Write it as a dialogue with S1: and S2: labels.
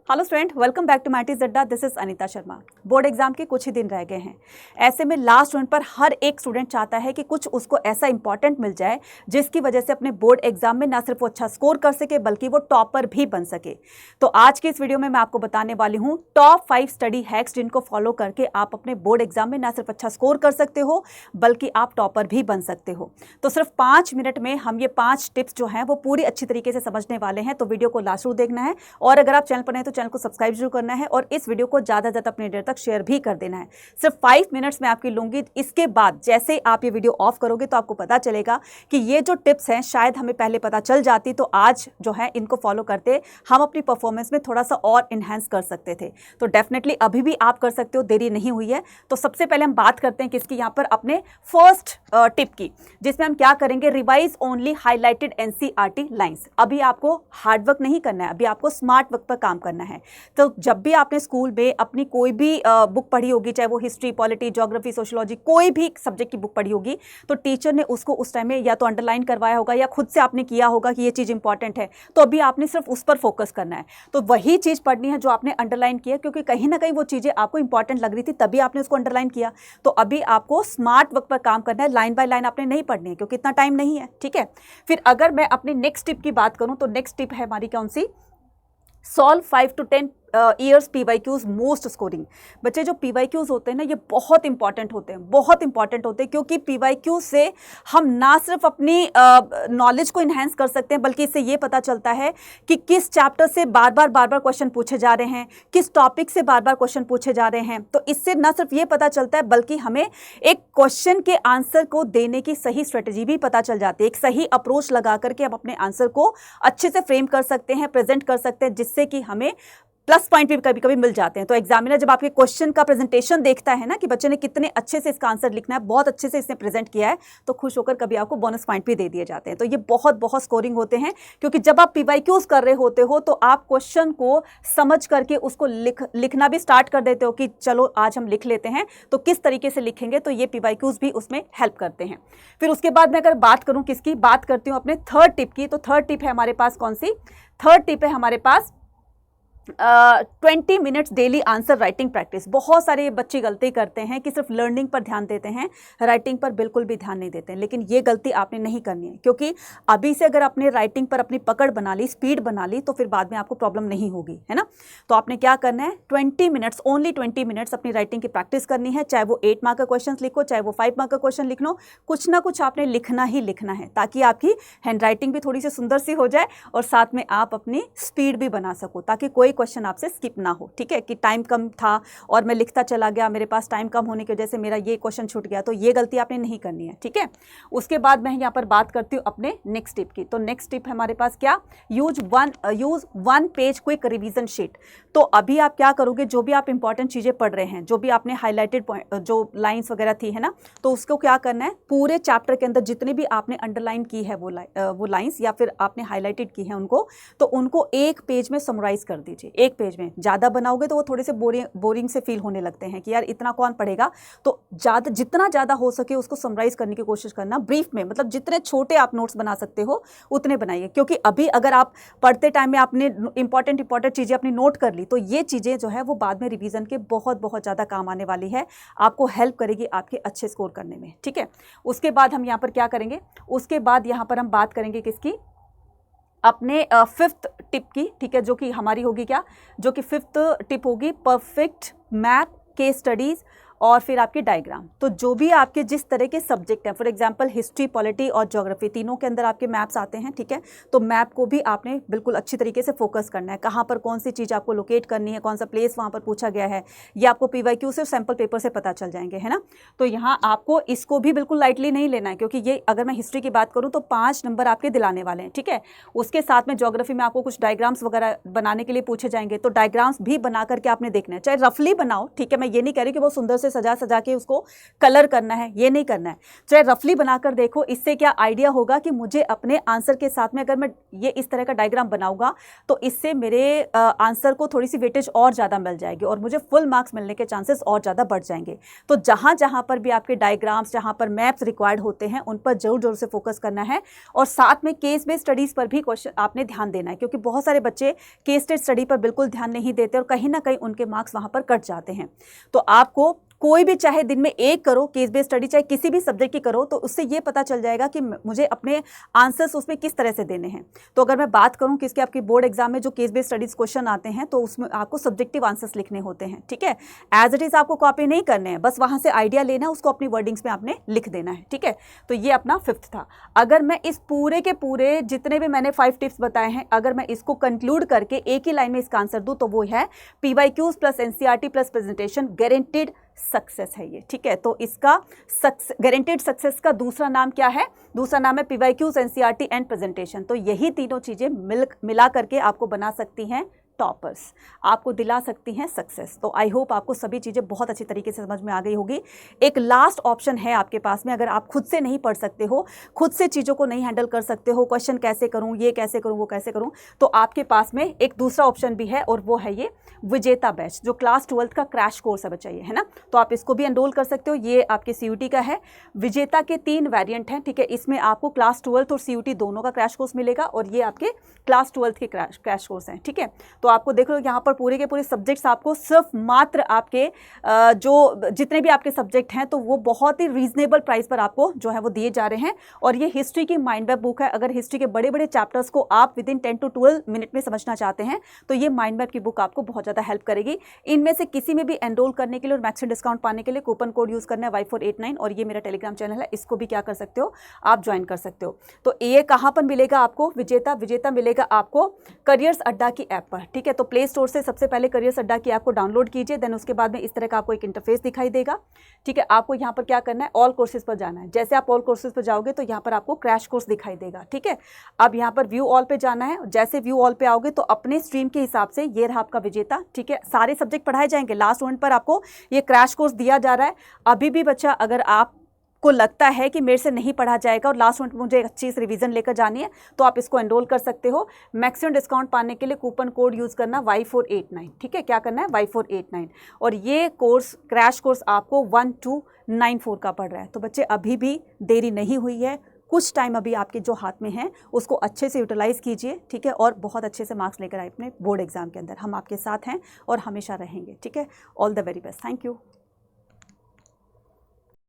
S1: Hello student, welcome back to मैटी अड्डा। This is Anita Sharma. Board exam के कुछ ही दिन रह गए हैं। ऐसे में लास्ट मिनट पर हर एक स्टूडेंट चाहता है कि कुछ उसको ऐसा इंपॉर्टेंट मिल जाए जिसकी वजह से अपने बोर्ड एग्जाम में ना सिर्फ वो अच्छा स्कोर कर सके बल्कि वो टॉपर भी बन सके। तो आज की इस वीडियो में मैं आपको बताने वाली हूँ टॉप 5 स्टडी हैक्स जिनको फॉलो करके आप अपने बोर्ड एग्जाम में ना सिर्फ अच्छा स्कोर कर सकते हो बल्कि आप टॉपर भी बन सकते हो। तो सिर्फ 5 मिनट में हम ये 5 टिप्स जो हैं वो पूरी अच्छी तरीके से समझने वाले हैं। तो वीडियो को लास्ट तक देखना है और अगर आप चैनल पर नए तो चैनल को सब्सक्राइब जरूर करना है और इस वीडियो को ज़्यादा से ज़्यादा अपने देर तक शेयर भी कर देना है। सिर्फ 5 मिनट्स में आपकी लूँगी। इसके बाद जैसे आप ये वीडियो ऑफ करोगे तो आपको पता चलेगा कि ये जो टिप्स हैं शायद हमें पहले पता चल जाती तो आज जो है इनको फॉलो करते हम अपनी परफॉर्मेंस में थोड़ा सा और इन्हेंस कर सकते थे। तो डेफिनेटली अभी भी आप कर सकते हो, देरी नहीं हुई है। तो सबसे पहले हम बात करते हैं किसकी, यहाँ पर अपने फर्स्ट टिप की, जिसमें हम क्या करेंगे, revise only highlighted NCERT lines. अभी आपको हार्डवर्क नहीं करना है, अभी आपको स्मार्ट वर्क पर काम करना है। तो जब भी आपने स्कूल में अपनी कोई भी बुक पढ़ी होगी, चाहे वो हिस्ट्री, पॉलिटी, ज्योग्राफी, सोशियोलॉजी, कोई भी सब्जेक्ट की बुक पढ़ी होगी, तो टीचर ने उसको उस टाइम में या तो अंडरलाइन करवाया होगा या खुद से आपने किया होगा कि ये चीज़ इंपॉर्टेंट है। तो अभी आपने सिर्फ उस पर फोकस करना है। तो वही चीज़ पढ़नी है जो आपने अंडरलाइन किया, क्योंकि कहीं ना कहीं वो चीज़ें आपको इंपॉर्टेंट लग रही थी तभी आपने उसको अंडरलाइन किया। तो अभी आपको स्मार्ट वर्क पर काम करना है, लाइन बाय लाइन आपने नहीं पढ़नी है क्योंकि इतना टाइम नहीं है। ठीक है, फिर अगर मैं अपनी नेक्स्ट टिप की बात करूं तो नेक्स्ट टिप है हमारी कौन सी, solve 5 to 10 years PYQs most scoring. बच्चे जो PYQs होते हैं ना, ये बहुत इंपॉर्टेंट होते हैं, बहुत इंपॉर्टेंट होते हैं, क्योंकि PYQ से हम ना सिर्फ अपनी नॉलेज को इन्हेंस कर सकते हैं बल्कि इससे ये पता चलता है कि किस चैप्टर से बार बार क्वेश्चन पूछे जा रहे हैं, किस टॉपिक से बार बार क्वेश्चन पूछे जा रहे हैं। तो इससे ना सिर्फ ये पता चलता है बल्कि हमें एक क्वेश्चन के आंसर को देने की सही स्ट्रेटेजी भी पता चल जाती है। एक सही अप्रोच लगा करके हम अपने आंसर को अच्छे से फ्रेम कर सकते हैं, प्रेजेंट कर सकते हैं, जिससे कि हमें प्लस पॉइंट भी कभी कभी मिल जाते हैं। तो एग्जामिनर जब आपके क्वेश्चन का प्रेजेंटेशन देखता है ना कि बच्चे ने कितने अच्छे से इसका आंसर लिखना है, बहुत अच्छे से इसने प्रेजेंट किया है, तो खुश होकर कभी आपको बोनस पॉइंट भी दे दिए जाते हैं। तो ये बहुत स्कोरिंग होते हैं, क्योंकि जब आप PYQs कर रहे होते हो तो आप क्वेश्चन को समझ करके उसको लिखना भी स्टार्ट कर देते हो कि चलो आज हम लिख लेते हैं। तो किस तरीके से लिखेंगे, तो ये PYQs भी उसमें हेल्प करते हैं। फिर उसके बाद मैं अगर बात करूँ किसकी, बात करती हूँ अपने थर्ड टिप की। तो थर्ड टिप है हमारे पास कौन सी, थर्ड टिप है हमारे पास 20 minutes daily answer writing practice. बहुत सारे बच्चे गलती करते हैं कि सिर्फ लर्निंग पर ध्यान देते हैं, राइटिंग पर बिल्कुल भी ध्यान नहीं देते हैं। लेकिन ये गलती आपने नहीं करनी है, क्योंकि अभी से अगर आपने राइटिंग पर अपनी पकड़ बना ली, स्पीड बना ली, तो फिर बाद में आपको प्रॉब्लम नहीं होगी, है ना। तो आपने क्या करना है, 20 मिनट्स, ओनली 20 मिनट्स अपनी राइटिंग की प्रैक्टिस करनी है। चाहे वो 8 मार्क का क्वेश्चन लिखो, चाहे वो 5 मार्क का क्वेश्चन लिख लो, कुछ ना कुछ आपने लिखना ही लिखना है, ताकि आपकी हैंड राइटिंग भी थोड़ी सी सुंदर सी हो जाए और साथ में आप अपनी स्पीड भी बना सको, ताकि कोई क्वेश्चन आपसे स्किप ना हो। ठीक है, कि टाइम कम था और मैं लिखता चला गया, मेरे पास टाइम कम होने की वजह से मेरा ये क्वेश्चन छूट गया, तो ये गलती आपने नहीं करनी है। ठीक है, उसके बाद मैं यहाँ पर बात करती हूँ अपने नेक्स्ट टिप की। तो नेक्स्ट टिप है हमारे पास क्या, use one page quick revision sheet. तो अभी आप क्या करोगे, जो भी आप इंपॉर्टेंट चीज़ें पढ़ रहे हैं, जो भी आपने हाईलाइटेड जो लाइन्स वगैरह थी, है ना, तो उसको क्या करना है, पूरे चैप्टर के अंदर जितने भी आपने अंडरलाइन की है वो लाइन्स या फिर आपने हाईलाइटेड की है उनको, तो उनको एक पेज में समराइज कर दीजिए। एक पेज में, ज़्यादा बनाओगे तो वो थोड़े से बोरिंग से फील होने लगते हैं कि यार इतना कौन पढ़ेगा। तो जितना ज़्यादा हो सके उसको समराइज करने की कोशिश करना, ब्रीफ में, मतलब जितने छोटे आप नोट्स बना सकते हो उतने बनाइए। क्योंकि अभी अगर आप पढ़ते टाइम में आपने इंपॉर्टेंट चीज़ें अपनी नोट कर ली, तो ये चीज़ें जो है वो बाद में रिवीजन के बहुत ज़्यादा काम आने वाली है, आपको हेल्प करेगी आपके अच्छे स्कोर करने में। ठीक है, उसके बाद हम यहाँ पर क्या करेंगे, उसके बाद यहाँ पर हम बात करेंगे किसकी, अपने 5th टिप की। ठीक है, जो कि हमारी होगी क्या, जो कि 5th टिप होगी परफेक्ट मैप, केस स्टडीज़ और फिर आपके डायग्राम। तो जो भी आपके जिस तरह के सब्जेक्ट हैं, फॉर एग्जांपल हिस्ट्री, पॉलिटी और ज्योग्राफी, तीनों के अंदर आपके मैप्स आते हैं। ठीक है, तो मैप को भी आपने बिल्कुल अच्छी तरीके से फोकस करना है, कहाँ पर कौन सी चीज़ आपको लोकेट करनी है, कौन सा प्लेस वहाँ पर पूछा गया है, ये आपको PYQ से, सैम्पल पेपर से पता चल जाएंगे, है ना। तो यहाँ आपको इसको भी बिल्कुल लाइटली नहीं लेना है, क्योंकि ये अगर मैं हिस्ट्री की बात करूँ तो 5 नंबर आपके दिलाने वाले हैं। ठीक है, उसके साथ में ज्योग्राफी में आपको कुछ डायग्राम्स वगैरह बनाने के लिए पूछे जाएंगे, तो डायग्राम्स भी बना करके आपने देखना है, चाहे रफली बनाओ। ठीक है, मैं ये नहीं कह रही कि वो सुंदर से से सजा सजा के उसको कलर करना है, ये नहीं करना है। चाहे रफली बनाकर देखो, इससे क्या आइडिया होगा कि मुझे अपने आंसर के साथ में अगर मैं ये इस तरह का डायग्राम बनाऊंगा तो इससे मेरे आंसर को थोड़ी सी वेटेज और ज़्यादा मिल जाएगी और मुझे फुल मार्क्स मिलने के चांसेस और ज़्यादा बढ़ जाएंगे। तो जहाँ जहाँ पर भी आपके डायग्राम्स, जहाँ पर मैप्स रिक्वायर्ड होते हैं, उन पर जरूर से फोकस करना है और साथ में केस बेस्ड स्टडीज़ पर भी क्वेश्चन आपने ध्यान देना है, क्योंकि बहुत सारे बच्चे केस स्टडी स्टडी पर बिल्कुल ध्यान नहीं देते और कहीं ना कहीं उनके मार्क्स वहाँ पर कट जाते हैं। तो आपको कोई भी चाहे दिन में एक करो केस बेस्ड स्टडी, चाहे किसी भी सब्जेक्ट की करो, तो उससे ये पता चल जाएगा कि मुझे अपने आंसर्स उसमें किस तरह से देने हैं। तो अगर मैं बात करूं कि इसके आपके बोर्ड एग्जाम में जो केस बेस्ड स्टडीज क्वेश्चन आते हैं तो उसमें आपको सब्जेक्टिव आंसर्स लिखने होते हैं, ठीक है। एज इट इज आपको कॉपी नहीं करने हैं, बस वहां से आइडिया लेना है, उसको अपनी वर्डिंग्स में आपने लिख देना है, ठीक है। तो ये अपना 5th था। अगर मैं इस पूरे के पूरे जितने भी मैंने 5 टिप्स बताए हैं, अगर मैं इसको कंक्लूड करके एक ही लाइन में इसका आंसर दूं तो वो है PYQs plus NCERT plus presentation guaranteed success है ये, ठीक है। तो इसका गारंटीड सक्सेस का दूसरा नाम क्या है? दूसरा नाम है PYQs, NCERT एंड प्रेजेंटेशन। तो यही तीनों चीजें मिला करके आपको बना सकती हैं टॉपर्स, आपको दिला सकती हैं सक्सेस। तो आई होप आपको सभी चीज़ें बहुत अच्छी तरीके से समझ में आ गई होगी। एक लास्ट ऑप्शन है आपके पास में, अगर आप खुद से नहीं पढ़ सकते हो, खुद से चीज़ों को नहीं हैंडल कर सकते हो, क्वेश्चन कैसे करूं, ये कैसे करूं, वो कैसे करूं, तो आपके पास में एक दूसरा ऑप्शन भी है और वो है ये विजेता बैच, जो क्लास 12th का क्रैश कोर्स है बच्चा, ये है ना। तो आप इसको भी एनरोल कर सकते हो। ये आपके CUT का है। विजेता के 3 वेरिएंट हैं, ठीक है। इसमें आपको क्लास 12th और CUT दोनों का क्रैश कोर्स मिलेगा और ये आपके क्लास 12th के क्रैश कोर्स हैं, ठीक है। तो आपको देख लो यहाँ पर पूरे के पूरे सब्जेक्ट्स आपको सिर्फ मात्र आपके जो जितने भी आपके सब्जेक्ट हैं तो वो बहुत ही रीजनेबल प्राइस पर आपको जो है वो दिए जा रहे हैं। और ये हिस्ट्री की माइंड मैप बुक है। अगर हिस्ट्री के बड़े बड़े चैप्टर्स को आप विदिन 10 to 12 मिनट में समझना चाहते हैं तो ये माइंड मैप की बुक आपको बहुत ज़्यादा हेल्प करेगी। इनमें से किसी में भी एनरोल करने के लिए और मैक्सिमम डिस्काउंट पाने के लिए कूपन कोड यूज़ करना है Y489 और ये मेरा टेलीग्राम चैनल है, इसको भी क्या कर सकते हो आप ज्वाइन कर सकते हो। तो ये कहाँ पर मिलेगा आपको? विजेता मिलेगा आपको करियर्स अड्डा की ऐप पर, ठीक है। तो प्ले स्टोर से सबसे पहले करियर्स अड्डा की ऐप को डाउनलोड कीजिए, देन उसके बाद में इस तरह का आपको एक इंटरफेस दिखाई देगा, ठीक है। आपको यहाँ पर क्या करना है, ऑल कोर्सेज पर जाना है। जैसे आप ऑल कोर्सेज पर जाओगे तो यहाँ पर आपको क्रैश कोर्स दिखाई देगा, ठीक है। अब यहाँ पर व्यू ऑल पे जाना है। जैसे व्यू ऑल पे आओगे तो अपने स्ट्रीम के हिसाब से ये रहा आपका विजेता, ठीक है। सारे सब्जेक्ट पढ़ाए जाएंगे। लास्ट मोमेंट पर आपको ये क्रैश कोर्स दिया जा रहा है। अभी भी बच्चा अगर आप को लगता है कि मेरे से नहीं पढ़ा जाएगा और लास्ट मिनट मुझे अच्छी से रिवीजन लेकर जानी है तो आप इसको एनरोल कर सकते हो। मैक्सिमम डिस्काउंट पाने के लिए कूपन कोड यूज़ करना Y489, ठीक है। क्या करना है? Y489। और ये कोर्स क्रैश कोर्स आपको 1294 का पड़ रहा है। तो बच्चे अभी भी देरी नहीं हुई है, कुछ टाइम अभी आपके जो हाथ में है उसको अच्छे से यूटिलाइज़ कीजिए, ठीक है। और बहुत अच्छे से मार्क्स लेकर आए अपने बोर्ड एग्जाम के अंदर। हम आपके साथ हैं और हमेशा रहेंगे, ठीक है। All the very best. Thank you.